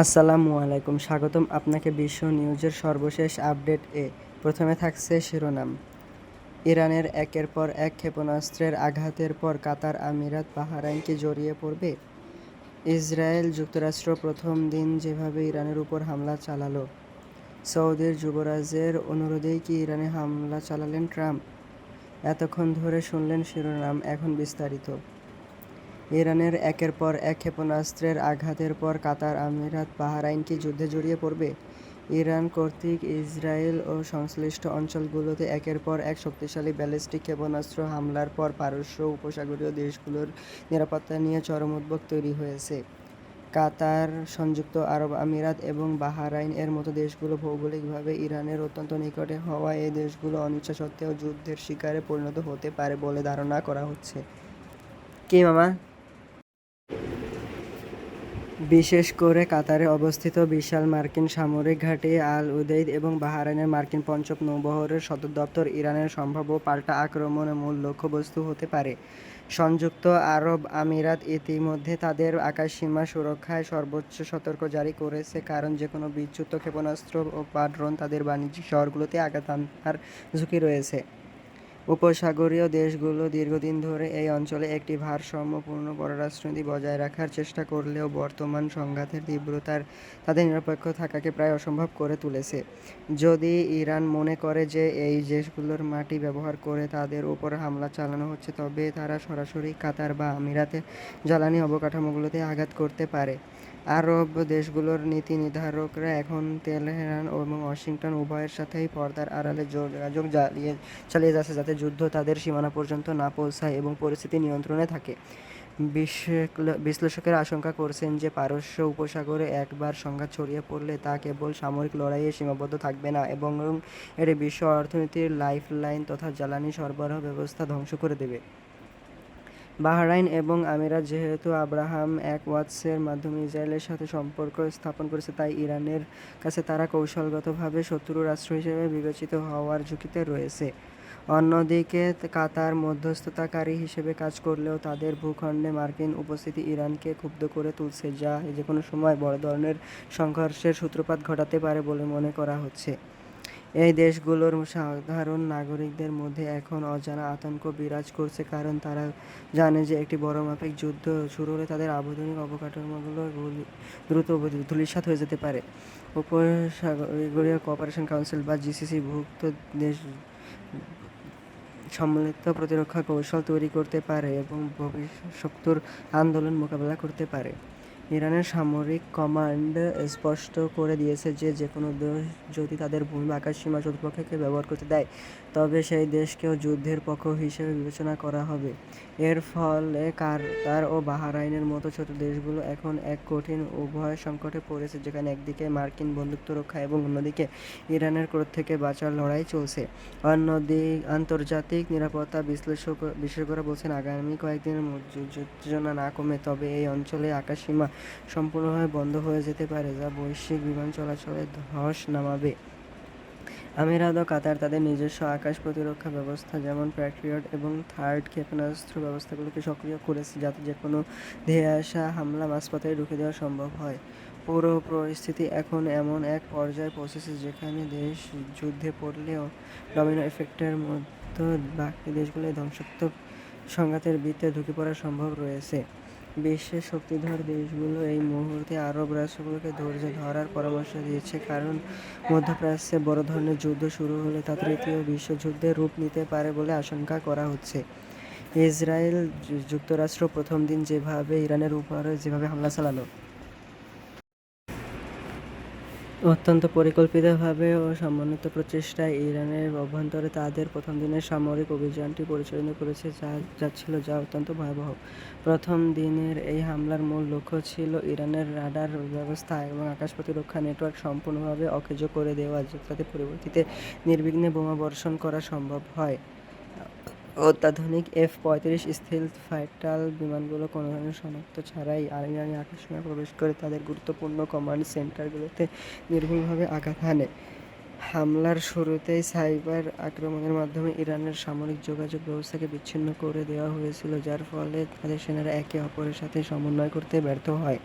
আসসালামু আলাইকুম, স্বাগতম আপনাকে বিশ্ব নিউজের সর্বশেষ আপডেট-এ। প্রথমে থাকছে শিরোনাম। ইরানের একের পর এক ক্ষেপণাস্ত্রের আঘাতের পর কাতার, আমিরাত, বাহরাইন কি জড়িয়ে পড়বে? ইসরায়েল যুক্তরাষ্ট্র প্রথম দিন যেভাবে ইরানের উপর হামলা চালালো, সৌদির যুবরাজের অনুরোধেই কি ইরানে হামলা চালালেন ট্রাম্প? এতক্ষণ ধরে শুনলেন শিরোনাম, এখন বিস্তারিত। ইরানের একের পর এক ক্ষেপণাস্ত্রের আঘাতের পর কাতার, আমিরাত, বাহরাইন কি যুদ্ধে জড়িয়ে পড়বে? ইরান কর্তৃক ইসরায়েল ও সংশ্লিষ্ট অঞ্চলগুলোতে একের পর এক শক্তিশালী ব্যালিস্টিক ক্ষেপণাস্ত্র হামলার পর পারস্য উপসাগরীয় দেশগুলোর নিরাপত্তা নিয়ে চরম উদ্বেগ তৈরি হয়েছে। কাতার, সংযুক্ত আরব আমিরাত এবং বাহরাইন এর মতো দেশগুলো ভৌগোলিকভাবে ইরানের অত্যন্ত নিকটে হওয়ায় এই দেশগুলো অনিচ্ছা সত্ত্বেও যুদ্ধের শিকারে পরিণত হতে পারে বলে ধারণা করা হচ্ছে। কি মামা? বিশেষ করে কাতারে অবস্থিত বিশাল মার্কিন সামরিক ঘাঁটি আল উদেইদ এবং বাহরাইনের মার্কিন পঞ্চম নৌবহরের সদর দপ্তর ইরানের সম্ভাব্য পাল্টা আক্রমণের মূল লক্ষ্যবস্তু হতে পারে। সংযুক্ত আরব আমিরাত ইতিমধ্যে তাদের আকাশসীমা সুরক্ষায় সর্বোচ্চ সতর্ক জারি করেছে, কারণ যেকোনো বিচ্যুত ক্ষেপণাস্ত্র বা ড্রোন তাদের বাণিজ্যিক শহরগুলোতে আঘাত হানার ঝুঁকি রয়েছে। উপসাগরীয় দেশগুলো দীর্ঘদিন ধরে এই অঞ্চলে একটি ভারসাম্যপূর্ণ পররাষ্ট্রনীতি বজায় রাখার চেষ্টা করলেও বর্তমান সংঘাতের তীব্রতার তাদের নিরপেক্ষ থাকাকে প্রায় অসম্ভব করে তুলেছে। যদি ইরান মনে করে যে এই দেশগুলোর মাটি ব্যবহার করে তাদের উপর হামলা চালানো হচ্ছে, তবে তারা সরাসরি কাতার বা আমিরাতের জ্বালানি অবকাঠামোগুলোতে আঘাত করতে পারে। আরব দেশগুলোর নীতি নির্ধারকরা এখন তেহরান এবং ওয়াশিংটন উভয়ের সাথেই পর্দার আড়ালে যোগাযোগ চালিয়ে যাচ্ছে, যাতে যুদ্ধ তাদের সীমানা পর্যন্ত না পৌঁছায় এবং পরিস্থিতি নিয়ন্ত্রণে থাকে। বিশ্লেষকেরা আশঙ্কা করছেন যে পারস্য উপসাগরে একবার সংঘাত ছড়িয়ে পড়লে তা কেবল সামরিক লড়াইয়ে সীমাবদ্ধ থাকবে না, এবং এটি বিশ্ব অর্থনীতির লাইফলাইন তথা জ্বালানি সরবরাহ ব্যবস্থা ধ্বংস করে দেবে। বাহরাইন এবং আমিরাত যেহেতু আব্রাহাম অ্যাকওয়ার্ডসের মাধ্যমে ইসরায়েলের সাথে সম্পর্ক স্থাপন করেছে, তাই ইরানের কাছে তারা কৌশলগতভাবে শত্রু রাষ্ট্র হিসেবে বিবেচিত হওয়ার ঝুঁকিতে রয়েছে। অন্যদিকে কাতার মধ্যস্থতাকারী হিসেবে কাজ করলেও তাদের ভূখণ্ডে মার্কিন উপস্থিতি ইরানকে ক্ষুব্ধ করে তুলছে, যা যেকোনো সময় বড় ধরনের সংঘর্ষের সূত্রপাত ঘটাতে পারে বলে মনে করা হচ্ছে। এই দেশগুলোর সাধারণ নাগরিকদের মধ্যে এখন অজানা আতঙ্ক বিরাজ করছে, কারণ তারা জানে যে একটি বড় মাপের যুদ্ধ শুরু হলে তাদের আধুনিক অবকাঠামোগুলো দ্রুত ধূলিসাৎ হয়ে যেতে পারে। উপসাগরীয় কোঅপারেশন কাউন্সিল বা জিসিসি ভুক্ত দেশ সম্মিলিত প্রতিরক্ষা কৌশল তৈরি করতে পারে এবং ভবিষ্যৎ শত্রুর আন্দোলন মোকাবেলা করতে পারে। ইরানের সামরিক কমান্ড স্পষ্ট করে দিয়েছে যে যেকোনো দেশ যদি তাদের ভূমি বা আকাশসীমা শত্রুপক্ষকে ব্যবহার করতে দেয়, তবে সেই দেশকেও যুদ্ধের পক্ষ হিসেবে বিবেচনা করা হবে। এর ফলে কাতার ও বাহরাইনের মতো ছোট দেশগুলো এখন এক কঠিন উভয় সংকটে পড়েছে, যেখানে একদিকে মার্কিন বন্দুকরক্ষা এবং অন্যদিকে ইরানের ক্রোধ থেকে বাঁচার লড়াই চলছে। আন্তর্জাতিক নিরাপত্তা বিশেষজ্ঞরা বলছেন, আগামী কয়েকদিনের মধ্যে যদি উত্তেজনা না কমে, তবে এই অঞ্চলে আকাশসীমা সম্পূর্ণভাবে বন্ধ হয়ে যেতে পারে, যা বৈশ্বিক বিমান চলাচলে ধস নামাবে। আমিরাত ও কাতার তাদের নিজস্ব আকাশ প্রতিরক্ষা ব্যবস্থা যেমন প্যাট্রিয়ট এবং থার্ড ক্ষেপণাস্ত্র ব্যবস্থাগুলোকে সক্রিয় করেছে, যাতে যেকোনো ধেয়ে আসা হামলা মাঝপথে রুখে দেওয়া সম্ভব হয়। পুরো পরিস্থিতি এখন এমন এক পর্যায়ে পৌঁছেছে যেখানে দেশ যুদ্ধে পড়লেও ডমিনো এফেক্টের মতো বাকি দেশগুলো ধ্বংসাত্মক সংঘাতের বৃত্তে ঢুকে পড়া সম্ভব রয়েছে। বিশ্বের শক্তিধর দেশগুলো এই মুহূর্তে আরব রাষ্ট্রগুলোকে ধৈর্য ধরার পরামর্শ দিয়েছে, কারণ মধ্যপ্রাচ্যে বড় ধরনের যুদ্ধ শুরু হলে তা তৃতীয় বিশ্বযুদ্ধের রূপ নিতে পারে বলে আশঙ্কা করা হচ্ছে। ইসরায়েল যুক্তরাষ্ট্র প্রথম দিন যেভাবে ইরানের উপরে হামলা চালালো, অত্যন্ত পরিকল্পিতভাবে ও সমন্বিত প্রচেষ্টায় ইরানের অভ্যন্তরে তাদের প্রথম দিনের সামরিক অভিযানটি পরিচালনা করেছে, যা অত্যন্ত ভয়াবহ। প্রথম দিনের এই হামলার মূল লক্ষ্য ছিল ইরানের রাডার ব্যবস্থা এবং আকাশ প্রতিরক্ষা নেটওয়ার্ক সম্পূর্ণভাবে অকেজো করে দেওয়া, যাতে পরবর্তীতে নির্বিঘ্নে বোমা বর্ষণ করা সম্ভব হয়। অত্যাধুনিক F-35 স্টেলথ ফাইটার বিমানগুলো কোনো ধরনের শনাক্ত ছাড়াই ইরানি আকাশসীমায় প্রবেশ করে তাদের গুরুত্বপূর্ণ কমান্ড সেন্টারগুলোতে নির্ভুলভাবে আঘাত হানে। হামলার শুরুতেই সাইবার আক্রমণের মাধ্যমে ইরানের সামরিক যোগাযোগ ব্যবস্থাকে বিচ্ছিন্ন করে দেওয়া হয়েছিল, যার ফলে তাদের সেনারা একে অপরের সাথে সমন্বয় করতে ব্যর্থ হয়।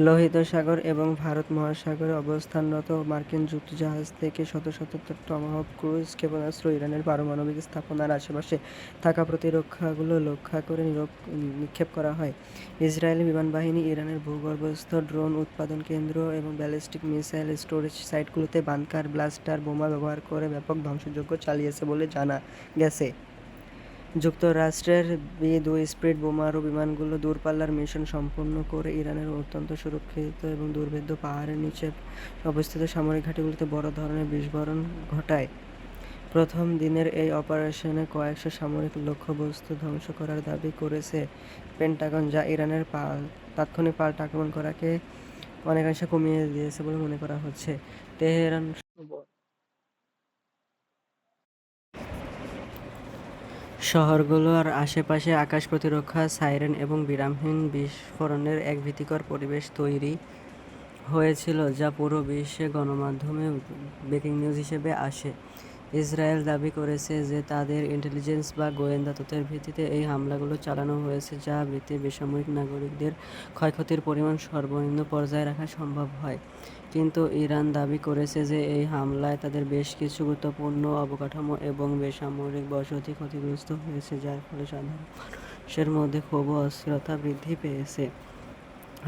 লোহিত সাগর এবং ভারত মহাসাগরে অবস্থানরত মার্কিন যুদ্ধ জাহাজ থেকে শত শত টমাহক ক্রুজ ক্ষেপণাস্ত্র ইরানের পারমাণবিক স্থাপনার আশেপাশে থাকা প্রতিরক্ষাগুলো লক্ষ্য করে নিক্ষেপ করা হয়। ইসরায়েলি বিমানবাহিনী ইরানের ভূগর্ভস্থ ড্রোন উৎপাদন কেন্দ্র এবং ব্যালিস্টিক মিসাইল স্টোরেজ সাইটগুলোতে বাংকার ব্লাস্টার বোমা ব্যবহার করে ব্যাপক ধ্বংসযজ্ঞ চালিয়েছে বলে জানা গেছে। যুক্তরাষ্ট্রের B-2 স্পিড বোমারু বিমানগুলো দূরপাল্লার মিশন সম্পন্ন করে ইরানের অত্যন্ত সুরক্ষিত এবং দুর্ভেদ্য পাহাড়ের নিচে অবস্থিত সামরিক ঘাঁটিগুলোতে বড় ধরনের বিস্ফোরণ ঘটায়। প্রথম দিনের এই অপারেশনে কয়েকশো সামরিক লক্ষ্যবস্তু ধ্বংস করার দাবি করেছে পেন্টাগন, যা ইরানের তাৎক্ষণিক পাল্টা আক্রমণ করাকে অনেকাংশে কমিয়ে দিয়েছে বলে মনে করা হচ্ছে। তেহরান শহরগুলোর আশেপাশে আকাশ প্রতিরক্ষা সাইরেন এবং বিরামহীন বিস্ফোরণের এক ভীতিকর পরিবেশ তৈরি হয়েছিল, যা পুরো বিশ্বে গণমাধ্যমে ব্রেকিং নিউজ হিসেবে আসে। ইসরায়েল দাবি করেছে যে তাদের ইন্টেলিজেন্স বা গোয়েন্দা তথ্যের ভিত্তিতে এই হামলাগুলো চালানো হয়েছে, যা এতে বেসামরিক নাগরিকদের ক্ষয়ক্ষতির পরিমাণ সর্বনিম্ন পর্যায়ে রাখা সম্ভব হয়। কিন্তু ইরান দাবি করেছে যে এই হামলায় তাদের বেশ কিছু গুরুত্বপূর্ণ অবকাঠামো এবং বেসামরিক বসতি ক্ষতিগ্রস্ত হয়েছে, যার ফলে সাধারণ মানুষের মধ্যে ক্ষোভ ও অস্থিরতা বৃদ্ধি পেয়েছে।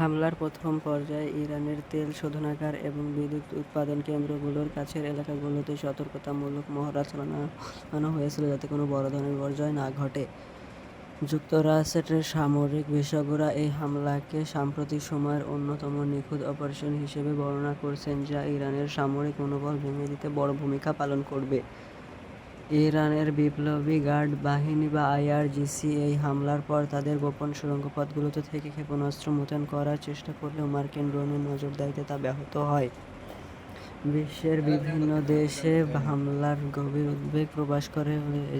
হামলার প্রথম পর্যায়ে ইরানের তেল শোধনাগার এবং বিদ্যুৎ উৎপাদন কেন্দ্রগুলোর কাছের এলাকাগুলোতে সতর্কতামূলক মহড়া চালানো হয়েছিল, যাতে কোনো বড় ধরনের বিপর্যয় না ঘটে। যুক্তরাষ্ট্রের সামরিক বিশেষজ্ঞরা এই হামলাকে সাম্প্রতিক সময়ের অন্যতম নিখুঁত অপারেশন হিসেবে বর্ণনা করছেন, যা ইরানের সামরিক মনোবল ভেঙে দিতে বড় ভূমিকা পালন করবে। ইরানের বিপ্লবী গার্ড বাহিনী বা IRGC এই হামলার পর তাদের গোপন সুড়ঙ্গ পথগুলোতে থেকে ক্ষেপণাস্ত্র মোতায়েন করার চেষ্টা করলেও মার্কিন ড্রোনের নজরদারিতে তা ব্যাহত হয়। বিশ্বের বিভিন্ন দেশে হামলার গভীর উদ্বেগ প্রকাশ করে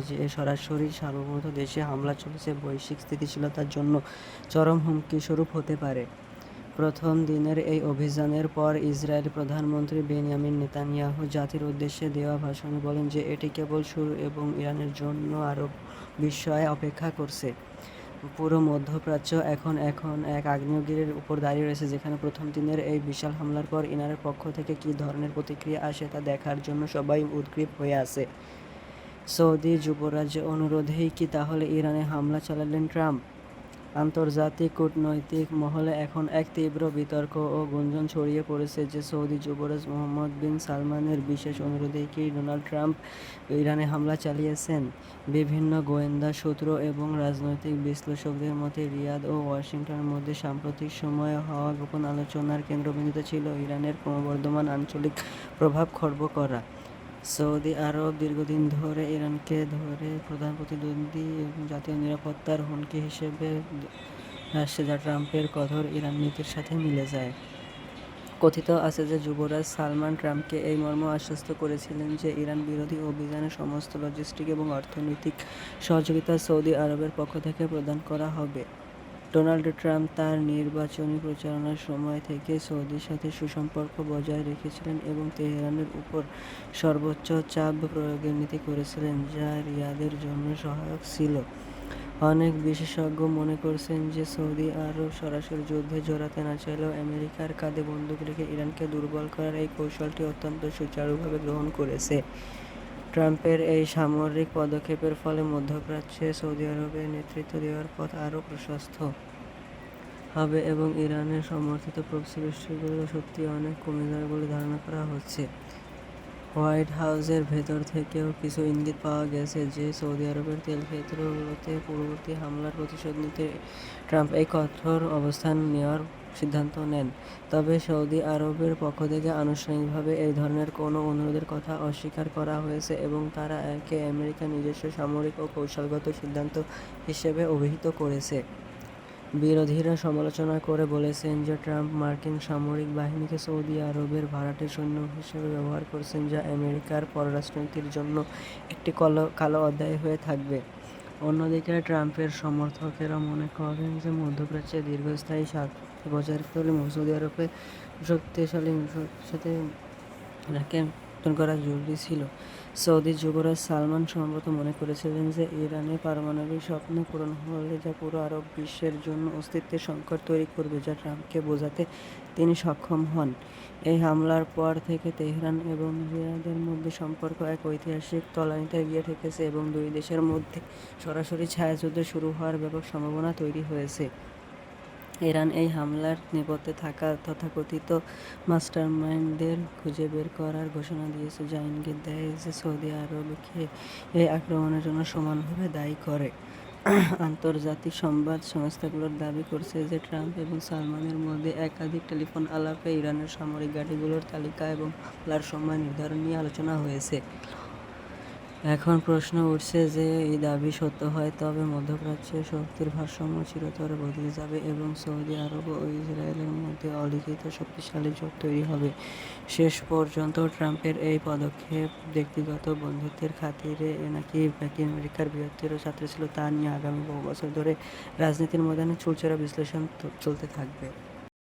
যে সরাসরি সার্বভৌমত্ব দেশে হামলা চলেছে বৈশ্বিক স্থিতিশীলতার জন্য চরম হুমকি স্বরূপ হতে পারে। প্রথম দিনের এই অভিযানের পর ইসরায়েলি প্রধানমন্ত্রী বেনিয়ামিন নেতানিয়াহু জাতির উদ্দেশ্যে দেওয়া ভাষণে বলেন যে এটি কেবল শুরু এবং ইরানের জন্য আরও বিস্ময় অপেক্ষা করছে। পুরো মধ্যপ্রাচ্য এখন এক আগ্নেয়গিরির উপর দাঁড়িয়ে রয়েছে, যেখানে প্রথম দিনের এই বিশাল হামলার পর ইরানের পক্ষ থেকে কী ধরনের প্রতিক্রিয়া আসে তা দেখার জন্য সবাই উদগ্রীব হয়ে আছে। সৌদি যুবরাজের অনুরোধেই কি তাহলে ইরানে হামলা চালালেন ট্রাম্প? আন্তর্জাতিক কূটনৈতিক মহলে এখন এক তীব্র বিতর্ক ও গুঞ্জন ছড়িয়ে পড়েছে যে সৌদি যুবরাজ মোহাম্মদ বিন সালমানের বিশেষ অনুরোধেই কি ডোনাল্ড ট্রাম্প ইরানে হামলা চালিয়েছেন। বিভিন্ন গোয়েন্দা সূত্র এবং রাজনৈতিক বিশ্লেষকদের মতে রিয়াদ ও ওয়াশিংটনের মধ্যে সাম্প্রতিক সময়ে হওয়া গোপন আলোচনার কেন্দ্রবিন্দুতে ছিল ইরানের ক্রমবর্ধমান আঞ্চলিক প্রভাব খর্ব করা। সৌদি আরব দীর্ঘদিন ধরে ইরানকে প্রধান প্রতিদ্বন্দ্বী এবং জাতীয় নিরাপত্তার হুমকি হিসেবে আসছে, যা ট্রাম্পের কঠোর ইরান নীতির সাথে মিলে যায়। কথিত আছে যে যুবরাজ সালমান ট্রাম্পকে এই মর্মে আশ্বস্ত করেছিলেন যে ইরান বিরোধী অভিযানে সমস্ত লজিস্টিক এবং অর্থনৈতিক সহযোগিতা সৌদি আরবের পক্ষ থেকে প্রদান করা হবে। ডোনাল্ড ট্রাম্প তার নির্বাচনী প্রচারণার সময় থেকে সৌদির সাথে সুসম্পর্ক বজায় রেখেছিলেন এবং তেহরানের উপর সর্বোচ্চ চাপ প্রয়োগের নীতি করেছিলেন, যা রিয়াদের জন্য সহায়ক ছিল। অনেক বিশেষজ্ঞ মনে করছেন যে সৌদি আরব সরাসরি যুদ্ধে জড়াতে না চাইলেও আমেরিকার কাঁধে বন্দুক রেখে ইরানকে দুর্বল করার এই কৌশলটি অত্যন্ত সুচারুভাবে গ্রহণ করেছে। ট্রাম্পের এই সামরিক পদক্ষেপের ফলে মধ্যপ্রাচ্যে সৌদি আরবের নেতৃত্ব দেওয়ার পথ আরও প্রশস্ত হবে এবং ইরানের সমর্থিত প্রক্সি গোষ্ঠীগুলোর শক্তি অনেক কমে যাবে বলে ধারণা করা হচ্ছে। হোয়াইট হাউসের ভেতর থেকেও কিছু ইঙ্গিত পাওয়া গেছে যে সৌদি আরবের তেল ক্ষেত্রগুলোতে পরবর্তী হামলার প্রতিশোধ নিতে ট্রাম্প এই কঠোর অবস্থান নেওয়ার সিদ্ধান্ত নেন। তবে সৌদি আরবের পক্ষ থেকে আনুষ্ঠানিকভাবে এই ধরনের কোনো অনুরোধের কথা অস্বীকার করা হয়েছে এবং তারা একে আমেরিকার নিজস্ব সামরিক ও কৌশলগত সিদ্ধান্ত হিসেবে অভিহিত করেছে। বিরোধীরা সমালোচনা করে বলেছেন যে ট্রাম্প মার্কিন সামরিক বাহিনীকে সৌদি আরবের ভাড়াটে সৈন্য হিসেবে ব্যবহার করছেন, যা আমেরিকার পররাষ্ট্রনীতির জন্য একটি কালো অধ্যায় হয়ে থাকবে। অন্যদিকে ট্রাম্পের সমর্থকেরা মনে করেন যে মধ্যপ্রাচ্যে দীর্ঘস্থায়ী শান্তি বজায় রাখতে হলে সৌদি আরবকে শক্তিশালী সাথে করা জরুরি ছিল। সৌদি যুবরাজ সালমান সম্ভবত মনে করেছিলেন যে ইরানের পারমাণবিক স্বপ্ন পূরণ হলে যা পুরো আরব বিশ্বের জন্য অস্তিত্বের সংকট তৈরি করবে, যা ট্রাম্পকে বোঝাতে তিনি সক্ষম হন। এই হামলার পর থেকে তেহরান এবং রিয়াদের মধ্যে সম্পর্ক এক ঐতিহাসিক তলানিতে গিয়ে ঠেকেছে এবং দুই দেশের মধ্যে সরাসরি ছায়াযুদ্ধ শুরু হওয়ার ব্যাপক সম্ভাবনা তৈরি হয়েছে। ইরান এই হামলার নেপথ্যে থাকা তথাকথিত মাস্টারমাইন্ডদের খুঁজে বের করার ঘোষণা দিয়েছে, যা ইঙ্গিত দেয় যে সৌদি আরবকে এই আক্রমণের জন্য সমানভাবে দায়ী করে। আন্তর্জাতিক সংবাদ সংস্থাগুলোর দাবি করছে যে ট্রাম্প এবং সালমানের মধ্যে একাধিক টেলিফোন আলাপে ইরানের সামরিক ঘাঁটিগুলোর তালিকা এবং হামলার সময় নির্ধারণ নিয়ে আলোচনা হয়েছে। এখন প্রশ্ন উঠছে যে এই দাবি সত্য হয় তবে মধ্যপ্রাচ্যে শক্তির ভারসাম্য চিরতরে বদলে যাবে এবং সৌদি আরব ও ইসরায়েলের মধ্যে অলিখিত শক্তিশালী জোট তৈরি হবে। শেষ পর্যন্ত ট্রাম্পের এই পদক্ষেপ ব্যক্তিগত বন্ধুত্বের খাতিরে নাকি আমেরিকার বৃহত্তর ছাত্র ছিল তা নিয়ে আগামী বহু বছর ধরে রাজনীতির ময়দানে চুলচেরা বিশ্লেষণ চলতে থাকবে।